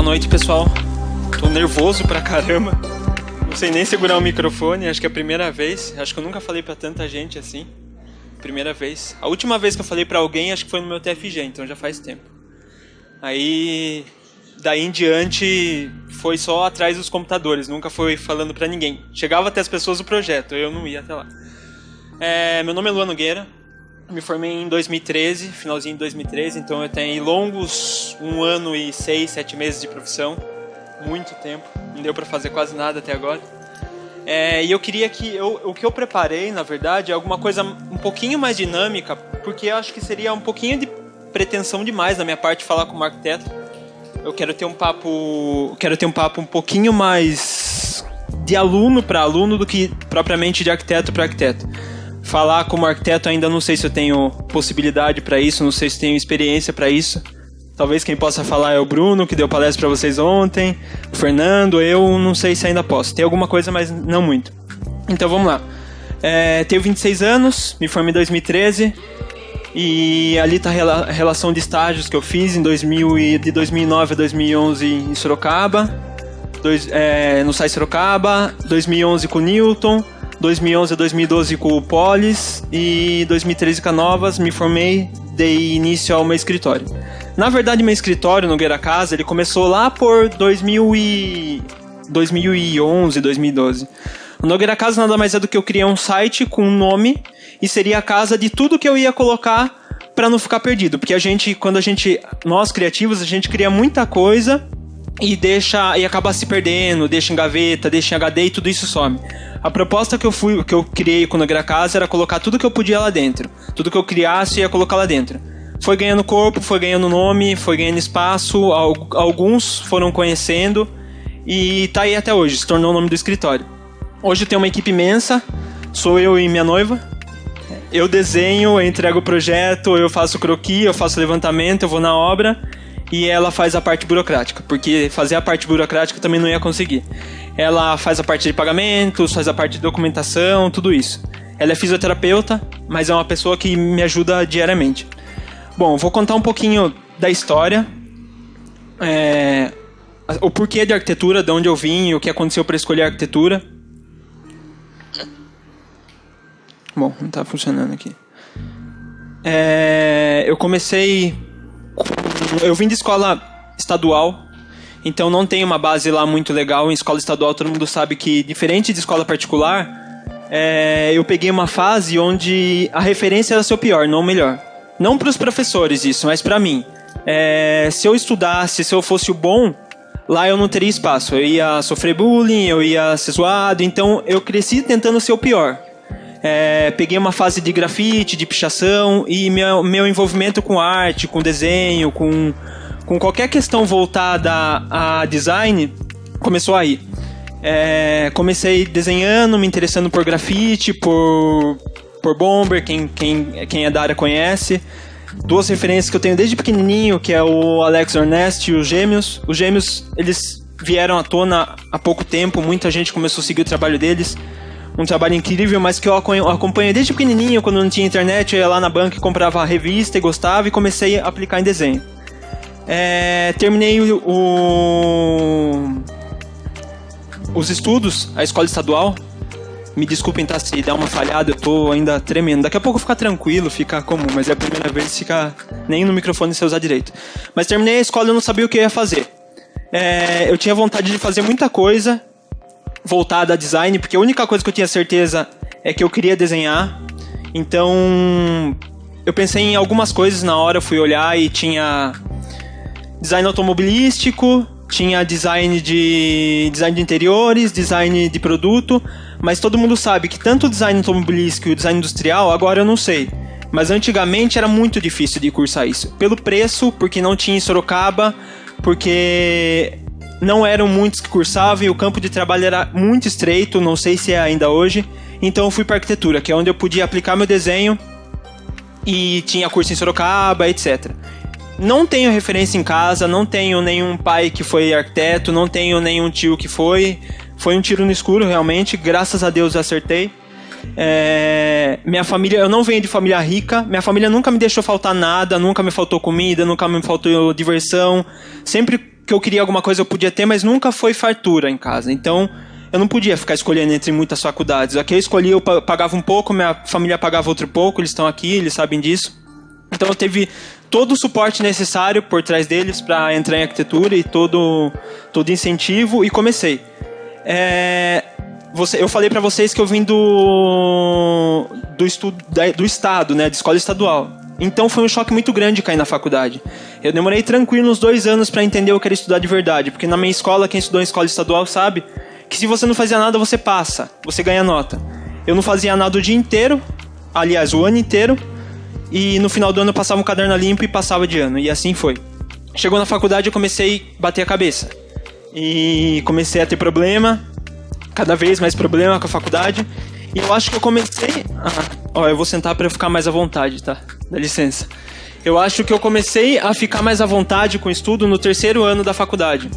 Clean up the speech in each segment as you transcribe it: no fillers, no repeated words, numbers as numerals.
noite, pessoal. Tô nervoso pra caramba. Não sei nem segurar o microfone, acho que é a primeira vez. Acho que eu nunca falei pra tanta gente assim. Primeira vez. A última vez que eu falei pra alguém, acho que foi no meu TFG, então já faz tempo. Aí, daí em diante, foi só atrás dos computadores, nunca foi falando pra ninguém. Chegava até as pessoas do projeto, eu não ia até lá. Meu nome é Luan Nogueira. Me formei em 2013, finalzinho de 2013, então eu tenho longos 1 ano e 6, 7 meses de profissão. Muito tempo, não deu pra fazer quase nada até agora. E eu queria que... o que eu preparei, na verdade, é alguma coisa um pouquinho mais dinâmica, porque eu acho que seria um pouquinho de pretensão demais da minha parte falar como arquiteto. Eu quero ter um papo um pouquinho mais de aluno para aluno do que propriamente de arquiteto para arquiteto. Falar como arquiteto ainda não sei se eu tenho possibilidade para isso, não sei se tenho experiência para isso. Talvez quem possa falar é o Bruno, que deu palestra para vocês ontem, o Fernando, eu não sei se ainda posso. Tem alguma coisa, mas não muito. Então vamos lá. Tenho 26 anos, me formei em 2013 e ali está a relação de estágios que eu fiz de 2009 a 2011 em Sorocaba, no SAI Sorocaba, 2011 com o Newton, 2011 a 2012 com o Polis e 2013 com a Novas. Me formei, dei início ao meu escritório. Na verdade, meu escritório, Nogueira Casa, ele começou lá por 2011, 2012. O Nogueira Casa nada mais é do que eu criei um site com um nome e seria a casa de tudo que eu ia colocar para não ficar perdido. Porque nós criativos, a gente cria muita coisa e acaba se perdendo, deixa em gaveta, deixa em HD e tudo isso some. A proposta que eu criei com o Nogueira Casa era colocar tudo que eu podia lá dentro. Tudo que eu criasse, ia colocar lá dentro. Foi ganhando corpo, foi ganhando nome, foi ganhando espaço, alguns foram conhecendo e tá aí até hoje, se tornou o nome do escritório. Hoje eu tenho uma equipe imensa, sou eu e minha noiva. Eu desenho, eu entrego o projeto, eu faço croquis, eu faço levantamento, eu vou na obra e ela faz a parte burocrática, porque fazer a parte burocrática também não ia conseguir. Ela faz a parte de pagamentos, faz a parte de documentação, tudo isso. Ela é fisioterapeuta, mas é uma pessoa que me ajuda diariamente. Bom, vou contar um pouquinho da história, o porquê de arquitetura, de onde eu vim, o que aconteceu para escolher a arquitetura. Bom, não está funcionando aqui. Eu vim de escola estadual, então não tem uma base lá muito legal. Em escola estadual todo mundo sabe que, diferente de escola particular, eu peguei uma fase onde a referência era ser o pior, não o melhor. Não para os professores isso, mas para mim. Se eu estudasse, se eu fosse o bom, lá eu não teria espaço. Eu ia sofrer bullying, eu ia ser zoado, então eu cresci tentando ser o pior. Peguei uma fase de grafite, de pichação, e meu envolvimento com arte, com desenho, com qualquer questão voltada a design, começou aí. Comecei desenhando, me interessando por grafite, por Bomber, quem é da área conhece. 2 referências que eu tenho desde pequenininho, que é o Alex Hornest e os Gêmeos. Os Gêmeos, eles vieram à tona há pouco tempo, muita gente começou a seguir o trabalho deles. Um trabalho incrível, mas que eu acompanho desde pequenininho. Quando não tinha internet, eu ia lá na banca e comprava a revista e gostava e comecei a aplicar em desenho. Terminei os estudos, a escola estadual. Me desculpem, tá, se dá uma falhada, eu tô ainda tremendo. Daqui a pouco fica tranquilo, fica comum, mas é a primeira vez que fica nem no microfone se usar direito. Mas terminei a escola e eu não sabia o que eu ia fazer. Eu tinha vontade de fazer muita coisa voltada a design, porque a única coisa que eu tinha certeza é que eu queria desenhar. Então, eu pensei em algumas coisas na hora, fui olhar e tinha design automobilístico, tinha design de interiores, design de produto, mas todo mundo sabe que tanto o design automobilístico e o design industrial, agora eu não sei. Mas antigamente era muito difícil de cursar isso. Pelo preço, porque não tinha em Sorocaba, porque não eram muitos que cursavam e o campo de trabalho era muito estreito, não sei se é ainda hoje. Então eu fui para arquitetura, que é onde eu podia aplicar meu desenho e tinha curso em Sorocaba, etc. Não tenho referência em casa, não tenho nenhum pai que foi arquiteto, não tenho nenhum tio que foi. Foi um tiro no escuro, realmente. Graças a Deus eu acertei. Minha família, eu não venho de família rica. Minha família nunca me deixou faltar nada, nunca me faltou comida, nunca me faltou diversão. Sempre que eu queria alguma coisa eu podia ter, mas nunca foi fartura em casa. Então, eu não podia ficar escolhendo entre muitas faculdades. Aqui eu escolhi, eu pagava um pouco, minha família pagava outro pouco, eles estão aqui, eles sabem disso. Então eu teve todo o suporte necessário por trás deles para entrar em arquitetura e todo incentivo e comecei. Eu falei para vocês que eu vim do estado, né, de escola estadual. Então foi um choque muito grande cair na faculdade. Eu demorei tranquilo uns 2 anos para entender o que era estudar de verdade, porque na minha escola, quem estudou em escola estadual sabe que se você não fazia nada, você passa, você ganha nota. Eu não fazia nada o dia inteiro, aliás, o ano inteiro, e no final do ano eu passava um caderno limpo e passava de ano, e assim foi. Chegou na faculdade, eu comecei a bater a cabeça. E comecei a ter problema, cada vez mais problema com a faculdade. E eu acho que eu comecei... eu vou sentar para eu ficar mais à vontade, tá? Dá licença. Eu acho que eu comecei a ficar mais à vontade com o estudo no 3º ano da faculdade.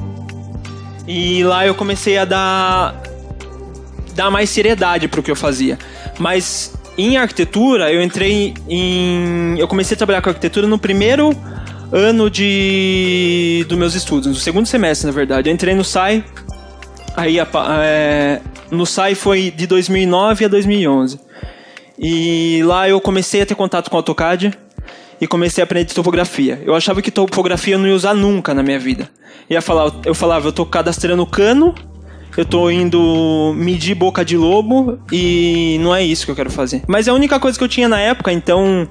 E lá eu comecei a dar mais seriedade pro que eu fazia. Mas... em arquitetura, eu comecei a trabalhar com arquitetura no primeiro ano dos meus estudos, no 2º semestre, na verdade. Eu entrei no SAI, aí no SAI foi de 2009 a 2011. E lá eu comecei a ter contato com AutoCAD e comecei a aprender topografia. Eu achava que topografia eu não ia usar nunca na minha vida. Eu falava, eu tô cadastrando cano, eu tô indo medir boca de lobo e não é isso que eu quero fazer. Mas é a única coisa que eu tinha na época, então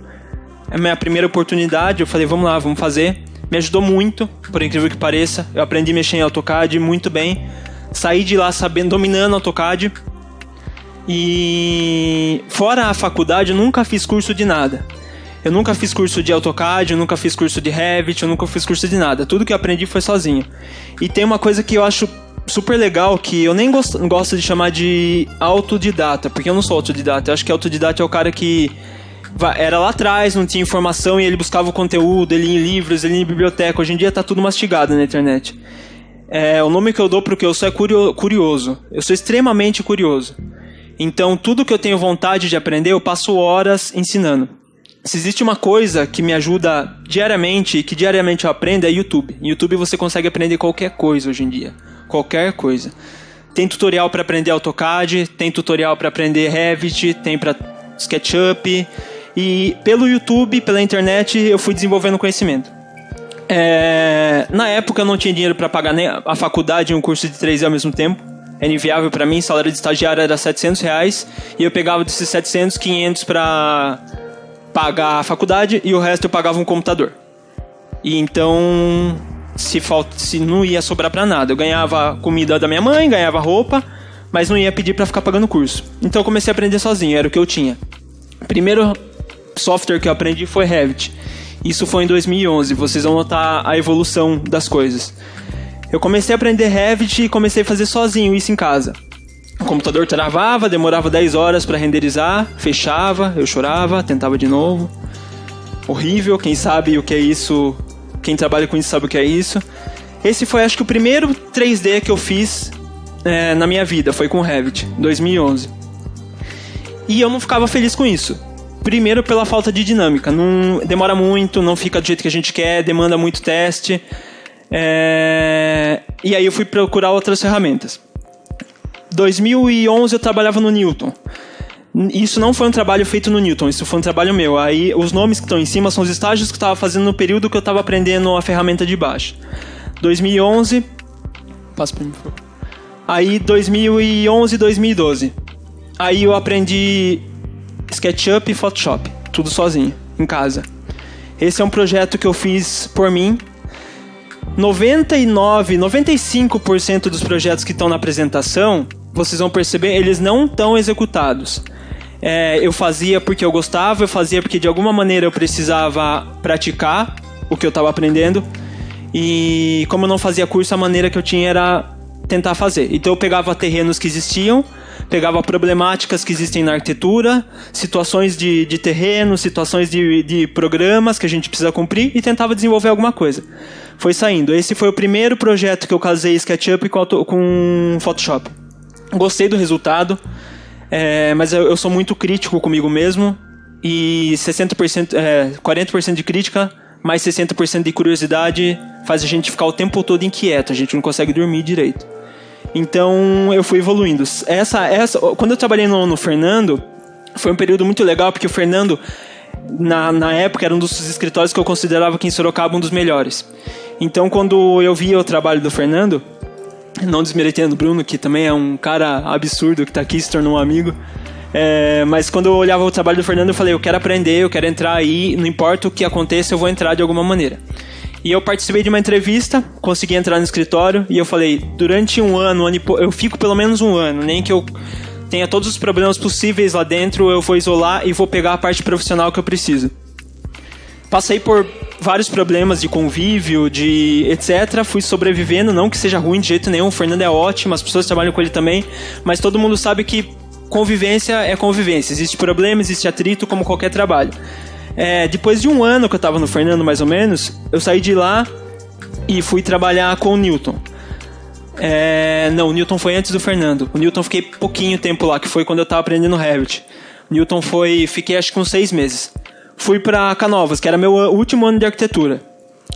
é a minha primeira oportunidade. Eu falei, vamos lá, vamos fazer. Me ajudou muito, por incrível que pareça. Eu aprendi a mexer em AutoCAD muito bem. Saí de lá dominando AutoCAD. E fora a faculdade, eu nunca fiz curso de nada. Eu nunca fiz curso de AutoCAD, eu nunca fiz curso de Revit, eu nunca fiz curso de nada. Tudo que eu aprendi foi sozinho. E tem uma coisa que eu acho super legal, que eu nem gosto de chamar de autodidata, porque eu não sou autodidata. Eu acho que autodidata é o cara que era lá atrás, não tinha informação e ele buscava o conteúdo, ele ia em livros, ele ia em biblioteca. Hoje em dia tá tudo mastigado na internet. O nome que eu dou pro que eu sou é curioso. Eu sou extremamente curioso. Então tudo que eu tenho vontade de aprender, eu passo horas ensinando. Se existe uma coisa que me ajuda diariamente e que diariamente eu aprendo, é YouTube. Em YouTube você consegue aprender qualquer coisa hoje em dia. Qualquer coisa. Tem tutorial para aprender AutoCAD, tem tutorial para aprender Revit, tem para SketchUp. E pelo YouTube, pela internet, eu fui desenvolvendo conhecimento. Na época eu não tinha dinheiro para pagar nem a faculdade e um curso de 3 ao mesmo tempo. Era inviável para mim, salário de estagiário era R$700. E eu pegava desses 700, 500 para pagar a faculdade e o resto eu pagava um computador. E então... Se não ia sobrar pra nada. Eu ganhava comida da minha mãe, ganhava roupa, mas não ia pedir pra ficar pagando curso. Então eu comecei a aprender sozinho, era o que eu tinha. O primeiro software que eu aprendi foi Revit. Isso foi em 2011, vocês vão notar a evolução das coisas. Eu comecei a aprender Revit e comecei a fazer sozinho isso em casa. O computador travava, demorava 10 horas pra renderizar, fechava, eu chorava, tentava de novo. Horrível, quem sabe o que é isso... Quem trabalha com isso sabe o que é isso. Esse foi, acho que, o primeiro 3D que eu fiz na minha vida. Foi com o Revit, 2011. E eu não ficava feliz com isso. Primeiro, pela falta de dinâmica. Não, demora muito, não fica do jeito que a gente quer, demanda muito teste. E aí eu fui procurar outras ferramentas. 2011 eu trabalhava no Newton. Isso não foi um trabalho feito no Newton, isso foi um trabalho meu. Aí os nomes que estão em cima são os estágios que eu estava fazendo no período que eu estava aprendendo a ferramenta de baixo. 2011... Passa para mim, por favor. Aí 2011 e 2012. Aí eu aprendi SketchUp e Photoshop, tudo sozinho, em casa. Esse é um projeto que eu fiz por mim. 95% dos projetos que estão na apresentação, vocês vão perceber, eles não estão executados. Eu fazia porque eu gostava, eu fazia porque de alguma maneira eu precisava praticar o que eu estava aprendendo. E como eu não fazia curso, a maneira que eu tinha era tentar fazer. Então eu pegava terrenos que existiam, pegava problemáticas que existem na arquitetura, situações de terreno, situações de programas que a gente precisa cumprir e tentava desenvolver alguma coisa. Foi saindo. Esse foi o primeiro projeto que eu casei SketchUp com Photoshop. Gostei do resultado, mas eu sou muito crítico comigo mesmo e 40% de crítica mais 60% de curiosidade faz a gente ficar o tempo todo inquieto, a gente não consegue dormir direito. Então eu fui evoluindo. Quando eu trabalhei no Fernando, foi um período muito legal, porque o Fernando, na época, era um dos escritórios que eu considerava aqui em Sorocaba um dos melhores. Então quando eu via o trabalho do Fernando, não desmerecendo o Bruno, que também é um cara absurdo, que está aqui, se tornou um amigo, mas quando eu olhava o trabalho do Fernando, eu falei, eu quero aprender, eu quero entrar aí, não importa o que aconteça, eu vou entrar de alguma maneira. E eu participei de uma entrevista, consegui entrar no escritório, e eu falei, durante um ano eu fico pelo menos um ano, nem que eu tenha todos os problemas possíveis lá dentro, eu vou isolar e vou pegar a parte profissional que eu preciso. Passei por vários problemas de convívio, de etc. Fui sobrevivendo, não que seja ruim de jeito nenhum, o Fernando é ótimo, as pessoas trabalham com ele também, mas todo mundo sabe que convivência é convivência, existe problema, existe atrito como qualquer trabalho. Depois de um ano que eu estava no Fernando, mais ou menos, eu saí de lá e fui trabalhar com o Newton. Não, o Newton foi antes do Fernando. O Newton fiquei pouquinho tempo lá, que foi quando eu estava aprendendo Revit. O Newton fiquei acho que uns 6 meses. Fui para Canovas, que era meu último ano de arquitetura.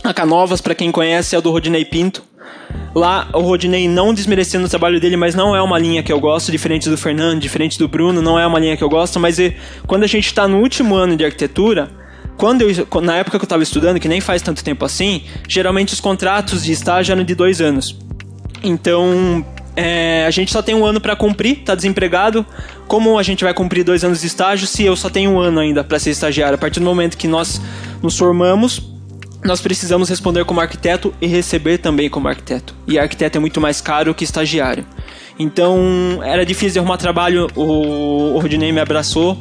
A Canovas, para quem conhece, é o do Rodinei Pinto. Lá, o Rodinei, não desmerecendo o trabalho dele, mas não é uma linha que eu gosto, diferente do Fernando, diferente do Bruno, não é uma linha que eu gosto, mas quando a gente está no último ano de arquitetura, na época que eu estava estudando, que nem faz tanto tempo assim, geralmente os contratos de estágio eram de 2 anos. Então, a gente só tem um ano para cumprir, tá desempregado. Como a gente vai cumprir 2 anos de estágio se eu só tenho um ano ainda para ser estagiário? A partir do momento que nós nos formamos, nós precisamos responder como arquiteto e receber também como arquiteto. E arquiteto é muito mais caro que estagiário. Então, era difícil de arrumar trabalho. O Rodinei me abraçou,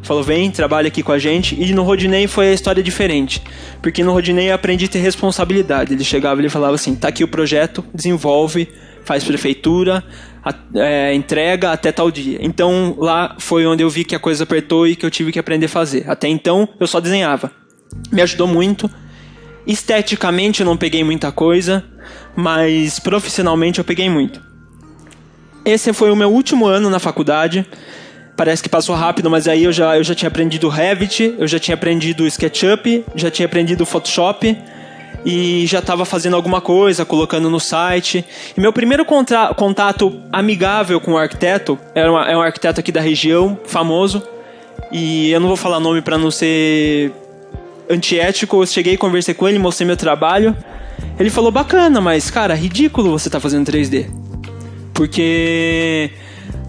falou, vem, trabalha aqui com a gente. E no Rodinei foi a história diferente. Porque no Rodinei eu aprendi a ter responsabilidade. Ele chegava e ele falava assim, tá aqui o projeto, desenvolve, faz prefeitura, entrega até tal dia. Então, lá foi onde eu vi que a coisa apertou e que eu tive que aprender a fazer. Até então, eu só desenhava. Me ajudou muito. Esteticamente eu não peguei muita coisa, mas profissionalmente eu peguei muito. Esse foi o meu último ano na faculdade. Parece que passou rápido, mas aí eu já tinha aprendido Revit, eu já tinha aprendido SketchUp, já tinha aprendido Photoshop e já estava fazendo alguma coisa, colocando no site. E meu primeiro contato amigável com o arquiteto é um arquiteto aqui da região, famoso, e eu não vou falar nome para não ser antiético. Eu cheguei, conversei com ele, mostrei meu trabalho. Ele falou, bacana, mas cara, ridículo você tá fazendo 3D. Porque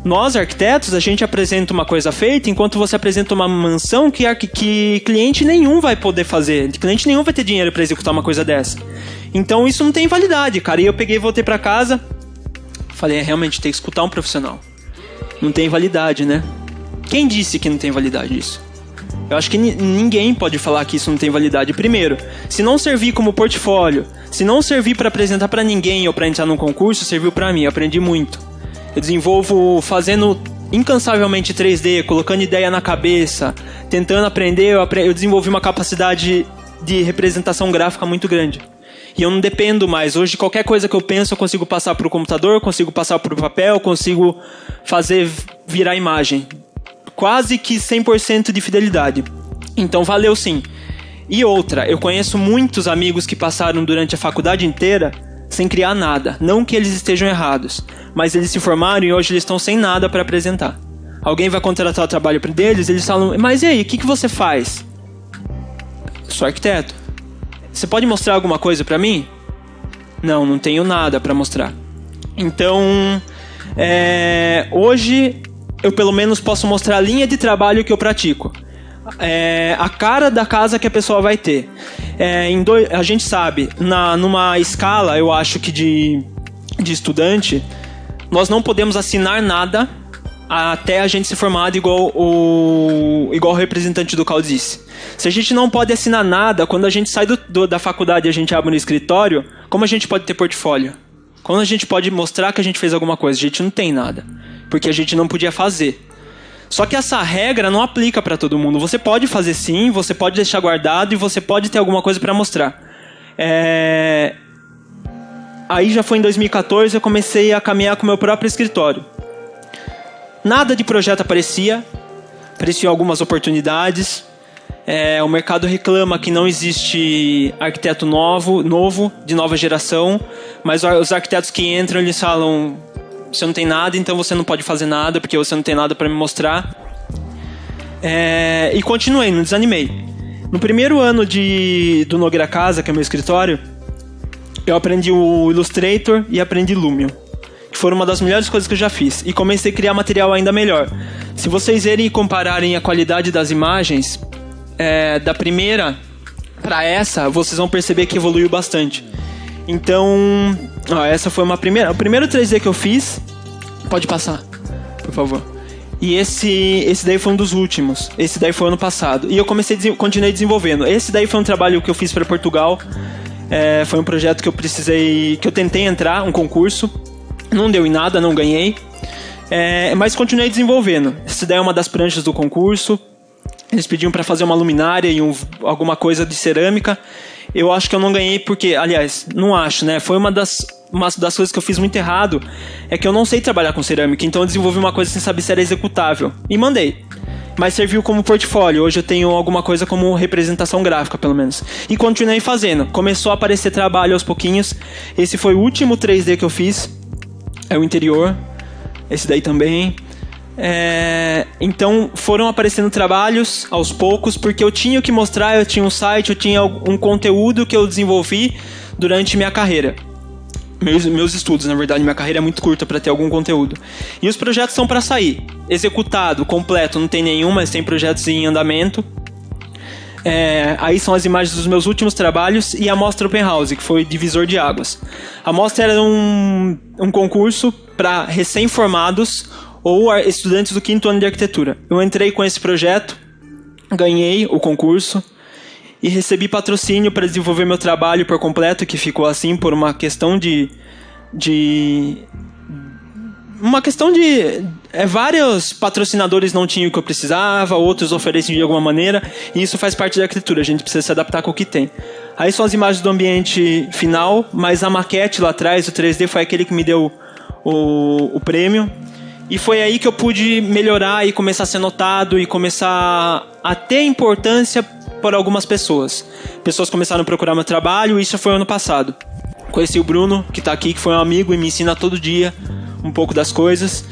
nós, arquitetos, a gente apresenta uma coisa feita, enquanto você apresenta uma mansão que cliente nenhum vai poder fazer. Cliente nenhum vai ter dinheiro para executar uma coisa dessa. Então isso não tem validade, cara. E eu peguei e voltei para casa. Falei, realmente, tem que escutar um profissional. Não tem validade, né? Quem disse que não tem validade isso? Eu acho que ninguém pode falar que isso não tem validade. Primeiro, se não servir como portfólio, se não servir para apresentar para ninguém ou para entrar num concurso, serviu para mim. Eu aprendi muito. Eu desenvolvo fazendo incansavelmente 3D, colocando ideia na cabeça, tentando aprender. Eu desenvolvi uma capacidade de representação gráfica muito grande. E eu não dependo mais. Hoje, qualquer coisa que eu penso, eu consigo passar para o computador, consigo passar para o papel, consigo fazer virar imagem. Quase que 100% de fidelidade. Então valeu sim. E outra, eu conheço muitos amigos que passaram durante a faculdade inteira sem criar nada. Não que eles estejam errados, mas eles se formaram e hoje eles estão sem nada para apresentar. Alguém vai contratar o trabalho deles, eles falam, mas e aí, o que você faz? Eu sou arquiteto. Você pode mostrar alguma coisa para mim? Não tenho nada para mostrar. Então, hoje eu pelo menos posso mostrar a linha de trabalho que eu pratico. A cara da casa que a pessoa vai ter. A gente sabe, numa escala, eu acho que de estudante, nós não podemos assinar nada até a gente ser formado, igual o representante do CAL disse. Se a gente não pode assinar nada, quando a gente sai da faculdade e a gente abre um escritório, como a gente pode ter portfólio? Como a gente pode mostrar que a gente fez alguma coisa? A gente não tem nada, porque a gente não podia fazer. Só que essa regra não aplica para todo mundo. Você pode fazer sim, você pode deixar guardado e você pode ter alguma coisa para mostrar. Aí já foi em 2014, eu comecei a caminhar com o meu próprio escritório. Nada de projeto apareciam algumas oportunidades. O mercado reclama que não existe arquiteto novo, de nova geração, mas os arquitetos que entram, eles falam: você não tem nada, então você não pode fazer nada, porque você não tem nada para me mostrar. E continuei, não desanimei. No primeiro ano do Nogueira Casa, que é meu escritório, eu aprendi o Illustrator e aprendi Lumion, que foram uma das melhores coisas que eu já fiz. E comecei a criar material ainda melhor. Se vocês verem e compararem a qualidade das imagens, da primeira para essa, vocês vão perceber que evoluiu bastante. Então, essa foi o primeiro 3D que eu fiz. Pode passar, por favor. E esse daí foi um dos últimos. Esse daí foi ano passado. E eu continuei desenvolvendo. Esse daí foi um trabalho que eu fiz para Portugal. Foi um projeto que eu tentei entrar, um concurso. Não deu em nada, não ganhei. Mas continuei desenvolvendo. Esse daí é uma das pranchas do concurso. Eles pediam para fazer uma luminária e alguma coisa de cerâmica. Eu acho que eu não ganhei porque... Aliás, não acho, né? Foi uma das coisas que eu fiz muito errado. É que eu não sei trabalhar com cerâmica. Então eu desenvolvi uma coisa sem saber se era executável. E mandei. Mas serviu como portfólio. Hoje eu tenho alguma coisa como representação gráfica, pelo menos. E continuei fazendo. Começou a aparecer trabalho aos pouquinhos. Esse foi o último 3D que eu fiz. É o interior. Esse daí também. Então foram aparecendo trabalhos aos poucos, porque eu tinha o que mostrar, eu tinha um site, eu tinha um conteúdo que eu desenvolvi durante minha carreira. Meus estudos, na verdade, minha carreira é muito curta para ter algum conteúdo. E os projetos estão para sair. Executado, completo, não tem nenhum, mas tem projetos em andamento. Aí são as imagens dos meus últimos trabalhos e a Mostra Open House, que foi divisor de águas. A Mostra era um concurso para recém-formados ou estudantes do 5º ano de arquitetura. Eu entrei com esse projeto, ganhei o concurso e recebi patrocínio para desenvolver meu trabalho por completo, que ficou assim por uma questão de vários patrocinadores não tinham o que eu precisava, outros ofereciam de alguma maneira, e isso faz parte da arquitetura, a gente precisa se adaptar com o que tem. Aí são as imagens do ambiente final, mas a maquete lá atrás, o 3D, foi aquele que me deu o prêmio. E foi aí que eu pude melhorar e começar a ser notado e começar a ter importância por algumas pessoas. Pessoas começaram a procurar meu trabalho, e isso foi ano passado. Conheci o Bruno, que está aqui, que foi um amigo e me ensina todo dia um pouco das coisas.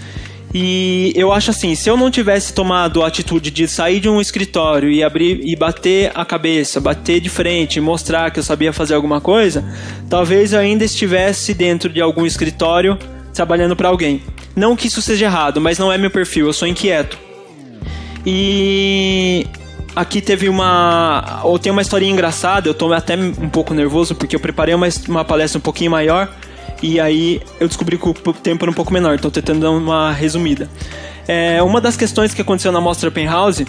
E eu acho assim, se eu não tivesse tomado a atitude de sair de um escritório e abrir e bater a cabeça, bater de frente, mostrar que eu sabia fazer alguma coisa, talvez eu ainda estivesse dentro de algum escritório trabalhando para alguém. Não que isso seja errado, mas não é meu perfil, eu sou inquieto. E aqui tem uma historinha engraçada, eu tô até um pouco nervoso porque eu preparei uma palestra um pouquinho maior e aí eu descobri que o tempo era um pouco menor, então tentando dar uma resumida. Uma das questões que aconteceu na Mostra Open House,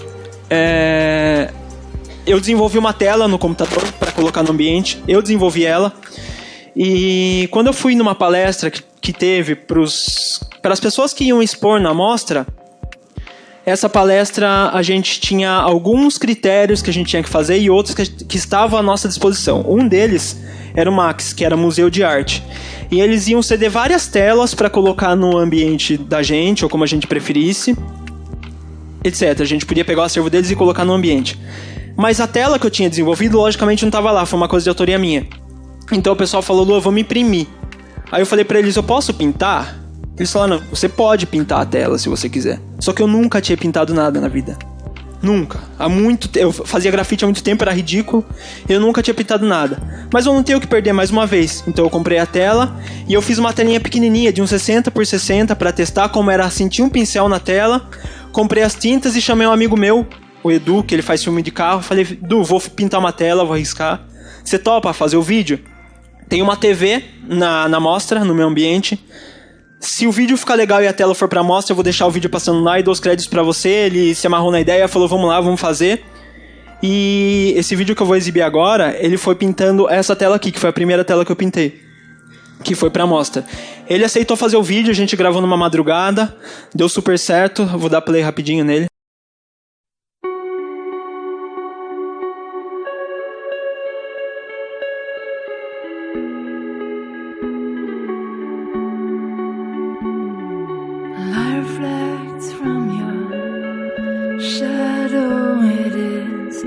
eu desenvolvi uma tela no computador para colocar no ambiente, eu desenvolvi ela, e quando eu fui numa palestra que teve para as pessoas que iam expor na mostra, essa palestra a gente tinha alguns critérios que a gente tinha que fazer e outros que estavam à nossa disposição. Um deles era o Max, que era Museu de Arte. E eles iam ceder várias telas para colocar no ambiente da gente, ou como a gente preferisse, etc. A gente podia pegar o acervo deles e colocar no ambiente. Mas a tela que eu tinha desenvolvido, logicamente, não estava lá, foi uma coisa de autoria minha. Então o pessoal falou: Lu, vamos imprimir. Aí eu falei pra eles: eu posso pintar? Eles falaram: não, você pode pintar a tela se você quiser. Só que eu nunca tinha pintado nada na vida. Nunca. Eu fazia grafite há muito tempo, era ridículo. Eu nunca tinha pintado nada. Mas eu não tenho o que perder mais uma vez. Então eu comprei a tela e eu fiz uma telinha pequenininha de uns 60 por 60 pra testar como era sentir um pincel na tela. Comprei as tintas e chamei um amigo meu, o Edu, que ele faz filme de carro. Falei: Edu, vou pintar uma tela, vou arriscar. Você topa fazer o vídeo? Tem uma TV na mostra, no meu ambiente. Se o vídeo ficar legal e a tela for pra mostra, eu vou deixar o vídeo passando lá e dou os créditos pra você. Ele se amarrou na ideia, falou: vamos lá, vamos fazer. E esse vídeo que eu vou exibir agora, ele foi pintando essa tela aqui, que foi a primeira tela que eu pintei, que foi pra mostra. Ele aceitou fazer o vídeo, a gente gravou numa madrugada, deu super certo. Vou dar play rapidinho nele. Reflects from your shadow, it is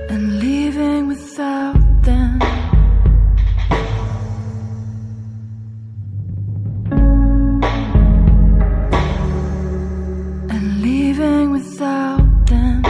and leaving without them. And leaving without them.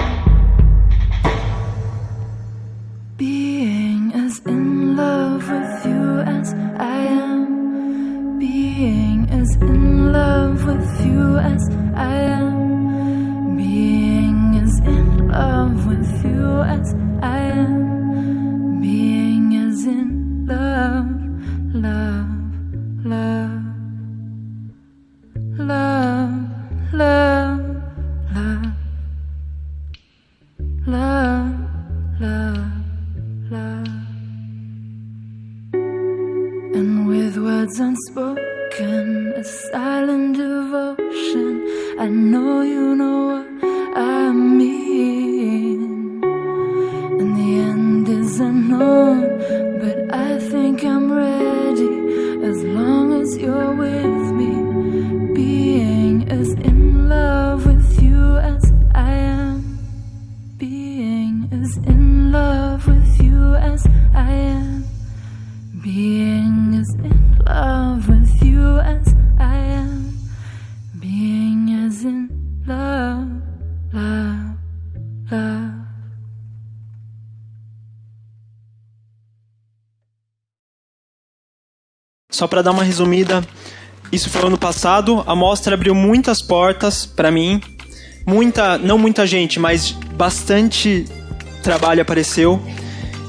Being as in love with you as I am. Being as in love with you as I am. Being as in love with you as I am. Being as in love, love, love, love, love, love, love, love, love. And with words unspoken, a silent devotion, I know you know what I mean. And the end is unknown, but I think I'm ready as long as you're with me. Being as in love with you as I am. Being as in love with you as I am. Being as in love with you as I am. Being as in love, love, love. Só para dar uma resumida, isso foi ano passado. A mostra abriu muitas portas para mim. Não muita gente, mas bastante trabalho apareceu.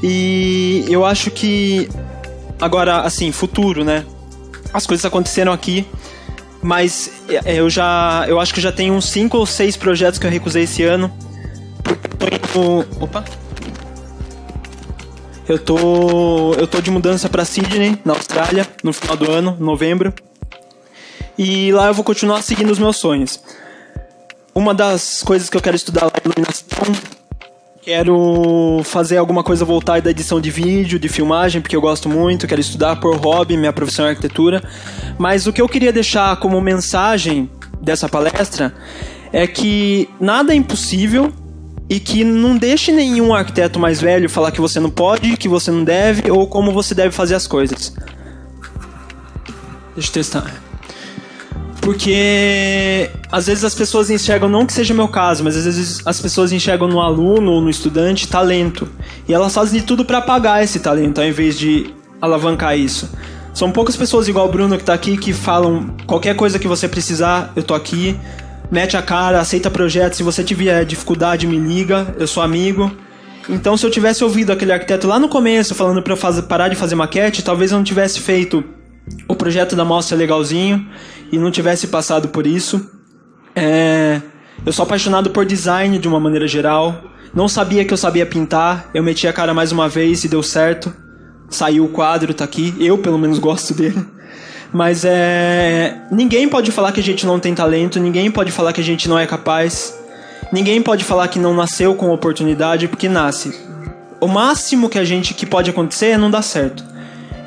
E eu acho que agora, assim, futuro, né? As coisas aconteceram aqui, mas eu acho que já tenho uns 5 ou 6 projetos que eu recusei esse ano. Eu tô de mudança para Sydney, na Austrália, no final do ano, novembro. E lá eu vou continuar seguindo os meus sonhos. Uma das coisas que eu quero estudar lá é iluminação. Quero fazer alguma coisa voltada da edição de vídeo, de filmagem, porque eu gosto muito. Quero estudar por hobby, minha profissão é arquitetura. Mas o que eu queria deixar como mensagem dessa palestra é que nada é impossível e que não deixe nenhum arquiteto mais velho falar que você não pode, que você não deve ou como você deve fazer as coisas. Deixa eu testar. Porque às vezes as pessoas enxergam, não que seja o meu caso, mas às vezes as pessoas enxergam no aluno ou no estudante talento. E elas fazem de tudo para apagar esse talento, ao invés de alavancar isso. São poucas pessoas igual o Bruno que tá aqui que falam qualquer coisa que você precisar, eu tô aqui. Mete a cara, aceita projeto. Se você tiver dificuldade, me liga, eu sou amigo. Então se eu tivesse ouvido aquele arquiteto lá no começo falando pra eu parar de fazer maquete, talvez eu não tivesse feito o projeto da mostra legalzinho e não tivesse passado por isso. Eu sou apaixonado por design de uma maneira geral. Não sabia que eu sabia pintar. Eu meti a cara mais uma vez e deu certo. Saiu o quadro, tá aqui. Eu pelo menos gosto dele. Mas ninguém pode falar que a gente não tem talento. Ninguém pode falar que a gente não é capaz. Ninguém pode falar que não nasceu com oportunidade, porque nasce. O máximo que pode acontecer é não dar certo.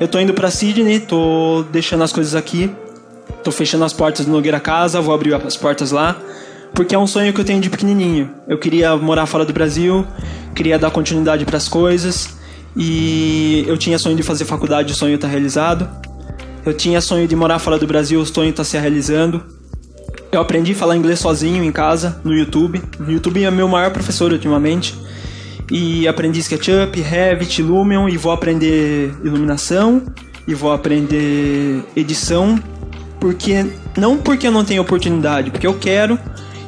Eu tô indo pra Sydney, tô deixando as coisas aqui. Tô fechando as portas do Nogueira Casa, vou abrir as portas lá. Porque é um sonho que eu tenho de pequenininho. Eu queria morar fora do Brasil, queria dar continuidade pras coisas. E eu tinha sonho de fazer faculdade, o sonho tá realizado. Eu tinha sonho de morar fora do Brasil, o sonho tá se realizando. Eu aprendi a falar inglês sozinho em casa, no YouTube. O YouTube é meu maior professor ultimamente. E aprendi SketchUp, Revit, Lumion, e vou aprender iluminação, e vou aprender edição, não porque eu não tenho oportunidade, porque eu quero,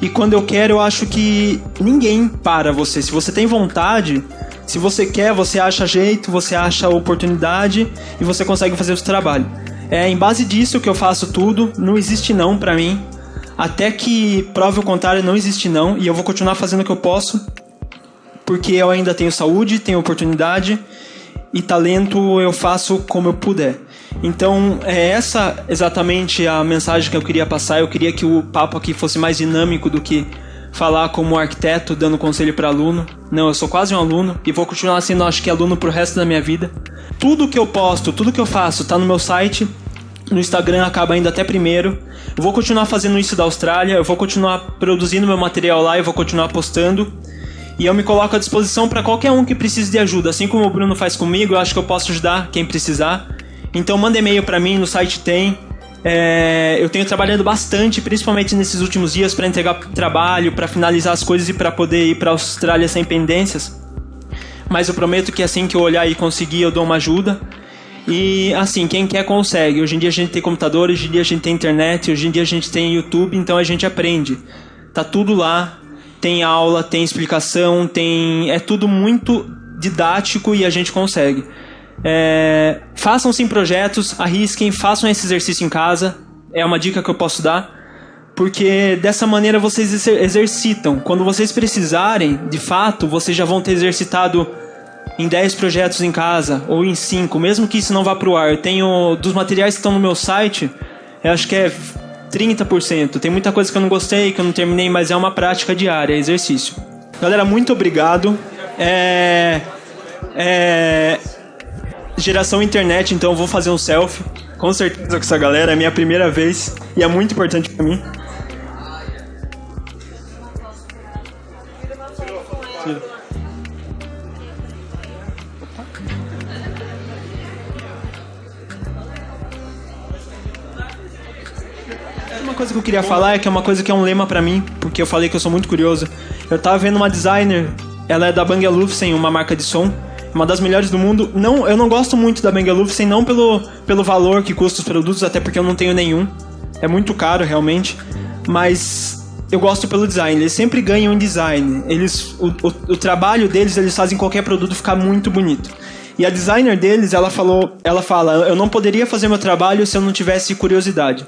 e quando eu quero eu acho que ninguém para você. Se você tem vontade, se você quer, você acha jeito, você acha oportunidade, e você consegue fazer o seu trabalho. É em base disso que eu faço tudo, não existe não pra mim. Até que prove o contrário, não existe não, e eu vou continuar fazendo o que eu posso, porque eu ainda tenho saúde, tenho oportunidade e talento, eu faço como eu puder. Então é essa exatamente a mensagem que eu queria passar. Eu queria que o papo aqui fosse mais dinâmico do que falar como arquiteto dando conselho para aluno. Não, eu sou quase um aluno e vou continuar sendo, acho que, aluno pro resto da minha vida. Tudo que eu posto, tudo que eu faço tá no meu site. No Instagram acaba indo até primeiro. Eu vou continuar fazendo isso da Austrália, eu vou continuar produzindo meu material lá, eu vou continuar postando. E eu me coloco à disposição para qualquer um que precise de ajuda. Assim como o Bruno faz comigo, eu acho que eu posso ajudar quem precisar. Então manda e-mail para mim, no site tem. Eu tenho trabalhado bastante, principalmente nesses últimos dias, para entregar trabalho, para finalizar as coisas e para poder ir para a Austrália sem pendências. Mas eu prometo que assim que eu olhar e conseguir, eu dou uma ajuda. E assim, quem quer consegue. Hoje em dia a gente tem computador, hoje em dia a gente tem internet, hoje em dia a gente tem YouTube, então a gente aprende. Tá tudo lá, tem aula, tem explicação, é tudo muito didático e a gente consegue. Façam sim projetos, arrisquem, façam esse exercício em casa. É uma dica que eu posso dar, porque dessa maneira vocês exercitam. Quando vocês precisarem, de fato, vocês já vão ter exercitado em 10 projetos em casa, ou em 5, mesmo que isso não vá pro ar. Eu tenho, dos materiais que estão no meu site, eu acho que é 30%. Tem muita coisa que eu não gostei, que eu não terminei, mas é uma prática diária, é exercício. Galera, muito obrigado. Geração internet, então eu vou fazer um selfie, com certeza, com essa galera. É minha primeira vez e é muito importante pra mim. Uma coisa que eu queria falar é que é uma coisa que é um lema pra mim, porque eu falei que eu sou muito curioso. Eu tava vendo uma designer, ela é da Bang & Olufsen, uma marca de som, uma das melhores do mundo. Eu não gosto muito da Bang & Olufsen, não pelo valor que custa os produtos, até porque eu não tenho nenhum. É muito caro, realmente. Mas eu gosto pelo design. Eles sempre ganham em design. O trabalho deles, eles fazem qualquer produto ficar muito bonito. E a designer deles, ela fala, eu não poderia fazer meu trabalho se eu não tivesse curiosidade.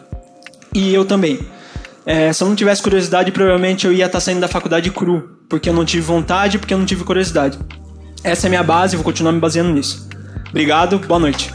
E eu também. Se eu não tivesse curiosidade, provavelmente eu ia estar saindo da faculdade cru. Porque eu não tive vontade, porque eu não tive curiosidade. Essa é a minha base, vou continuar me baseando nisso. Obrigado, boa noite.